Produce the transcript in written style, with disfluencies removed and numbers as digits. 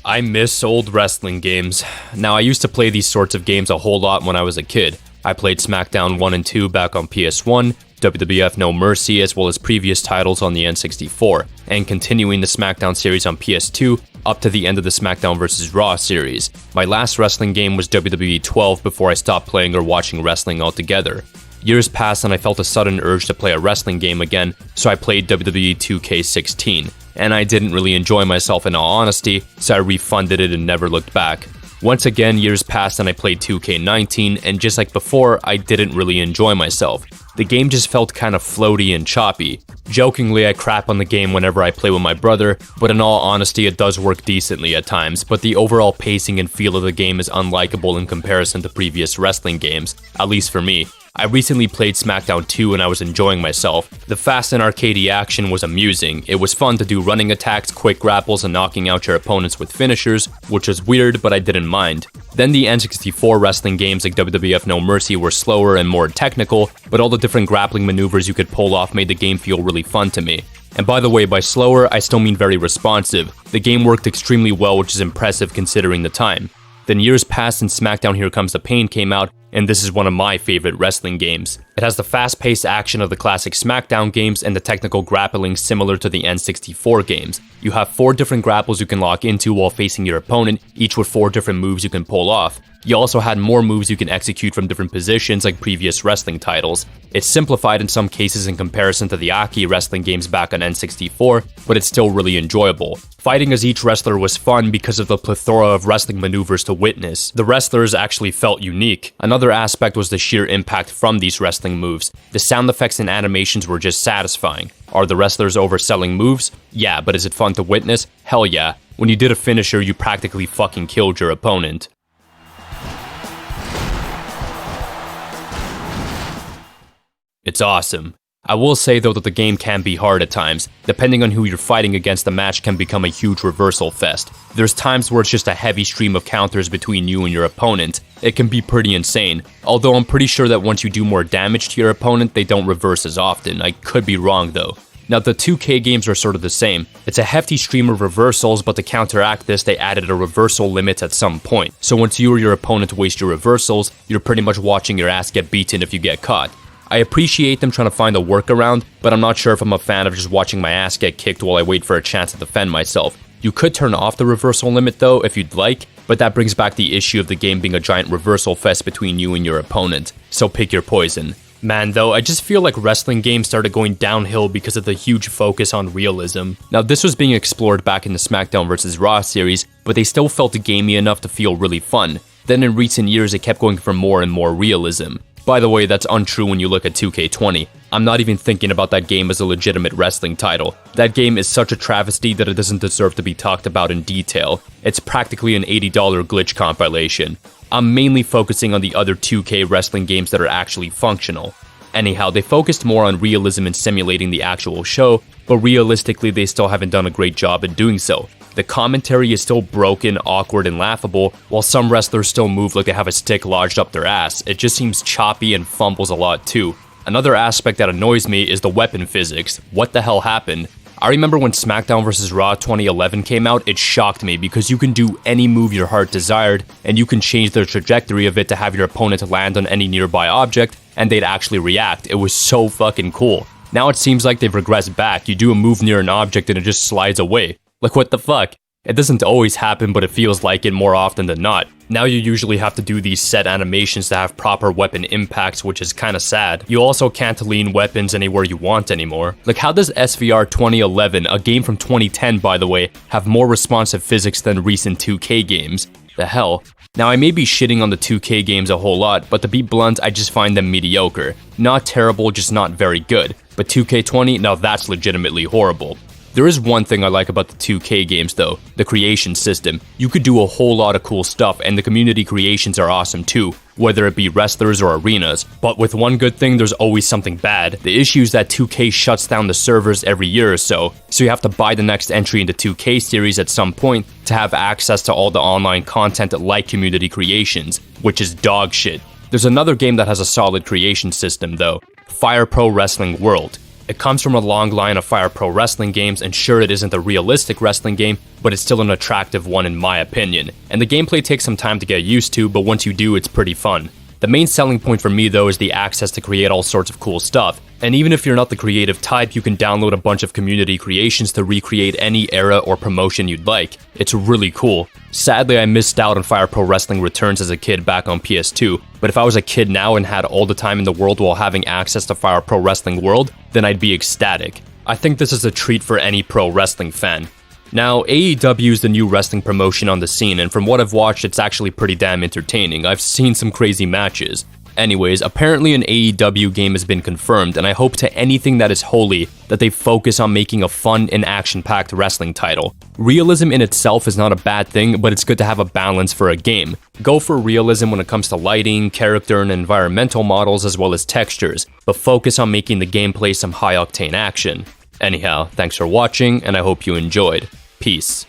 I miss old wrestling games. Now, I used to play these sorts of games a whole lot when I was a kid. I played Smackdown 1 and 2 back on PS1, WWF No Mercy, as well as previous titles on the N64, and continuing the Smackdown series on PS2 up to the end of the Smackdown vs. Raw series. My last wrestling game was WWE 12 before I stopped playing or watching wrestling altogether. Years passed and I felt a sudden urge to play a wrestling game again, so I played WWE 2K16. And I didn't really enjoy myself in all honesty, so I refunded it and never looked back. Once again, years passed and I played 2K19, and just like before, I didn't really enjoy myself. The game just felt kind of floaty and choppy. Jokingly, I crap on the game whenever I play with my brother, but in all honesty, it does work decently at times, but the overall pacing and feel of the game is unlikable in comparison to previous wrestling games, at least for me. I recently played Smackdown 2 and I was enjoying myself. The fast and arcadey action was amusing. It was fun to do running attacks, quick grapples, and knocking out your opponents with finishers, which was weird, but I didn't mind. Then the N64 wrestling games like WWF No Mercy were slower and more technical, but all the different grappling maneuvers you could pull off made the game feel really fun to me. And by the way, by slower, I still mean very responsive. The game worked extremely well, which is impressive considering the time. Then years passed and Smackdown Here Comes the Pain came out, and this is one of my favorite wrestling games. It has the fast-paced action of the classic Smackdown games and the technical grappling similar to the N64 games. You have 4 different grapples you can lock into while facing your opponent, each with 4 different moves you can pull off. You also had more moves you can execute from different positions like previous wrestling titles. It's simplified in some cases in comparison to the Aki wrestling games back on N64, but it's still really enjoyable. Fighting as each wrestler was fun because of the plethora of wrestling maneuvers to witness. The wrestlers actually felt unique. Another aspect was the sheer impact from these wrestling moves. The sound effects and animations were just satisfying. Are the wrestlers overselling moves? Yeah, but is it fun to witness? Hell yeah. When you did a finisher, you practically fucking killed your opponent. It's awesome. I will say though that the game can be hard at times. Depending on who you're fighting against, the match can become a huge reversal fest. There's times where it's just a heavy stream of counters between you and your opponent. It can be pretty insane, although I'm pretty sure that once you do more damage to your opponent, they don't reverse as often. I could be wrong though. Now the 2K games are sort of the same. It's a hefty stream of reversals, but to counteract this, they added a reversal limit at some point. So once you or your opponent waste your reversals, you're pretty much watching your ass get beaten if you get caught. I appreciate them trying to find a workaround, but I'm not sure if I'm a fan of just watching my ass get kicked while I wait for a chance to defend myself. You could turn off the reversal limit though, if you'd like, but that brings back the issue of the game being a giant reversal fest between you and your opponent. So pick your poison. Man, though, I just feel like wrestling games started going downhill because of the huge focus on realism. Now, this was being explored back in the Smackdown vs. Raw series, but they still felt gamey enough to feel really fun. Then in recent years, it kept going for more and more realism. By the way, that's untrue when you look at 2K20. I'm not even thinking about that game as a legitimate wrestling title. That game is such a travesty that it doesn't deserve to be talked about in detail. It's practically an $80 glitch compilation. I'm mainly focusing on the other 2K wrestling games that are actually functional. Anyhow, they focused more on realism and simulating the actual show, but realistically they still haven't done a great job in doing so. The commentary is still broken, awkward, and laughable, while some wrestlers still move like they have a stick lodged up their ass. It just seems choppy and fumbles a lot too. Another aspect that annoys me is the weapon physics. What the hell happened? I remember when Smackdown vs. Raw 2011 came out, it shocked me because you can do any move your heart desired, and you can change the trajectory of it to have your opponent land on any nearby object, and they'd actually react. It was so fucking cool. Now it seems like they've regressed back. You do a move near an object and it just slides away. Like what the fuck? It doesn't always happen, but it feels like it more often than not. Now you usually have to do these set animations to have proper weapon impacts, which is kinda sad. You also can't lean weapons anywhere you want anymore. Like, how does SVR 2011, a game from 2010 by the way, have more responsive physics than recent 2K games? The hell? Now I may be shitting on the 2K games a whole lot, but to be blunt, I just find them mediocre. Not terrible, just not very good. But 2K20, now that's legitimately horrible. There is one thing I like about the 2K games though, the creation system. You could do a whole lot of cool stuff, and the community creations are awesome too, whether it be wrestlers or arenas. But with one good thing, there's always something bad. The issue is that 2K shuts down the servers every year or so you have to buy the next entry in the 2K series at some point to have access to all the online content like community creations, which is dog shit. There's another game that has a solid creation system though, Fire Pro Wrestling World. It comes from a long line of Fire Pro Wrestling games, and sure, it isn't a realistic wrestling game, but it's still an attractive one in my opinion. And the gameplay takes some time to get used to, but once you do, it's pretty fun. The main selling point for me though is the access to create all sorts of cool stuff. And even if you're not the creative type, you can download a bunch of community creations to recreate any era or promotion you'd like. It's really cool. Sadly, I missed out on Fire Pro Wrestling Returns as a kid back on PS2, but if I was a kid now and had all the time in the world while having access to Fire Pro Wrestling World, then I'd be ecstatic. I think this is a treat for any pro wrestling fan. Now, AEW is the new wrestling promotion on the scene, and from what I've watched, it's actually pretty damn entertaining. I've seen some crazy matches. Anyways, apparently an AEW game has been confirmed, and I hope to anything that is holy that they focus on making a fun and action-packed wrestling title. Realism in itself is not a bad thing, but it's good to have a balance for a game. Go for realism when it comes to lighting, character, and environmental models, as well as textures, but focus on making the gameplay some high-octane action. Anyhow, thanks for watching, and I hope you enjoyed. Peace.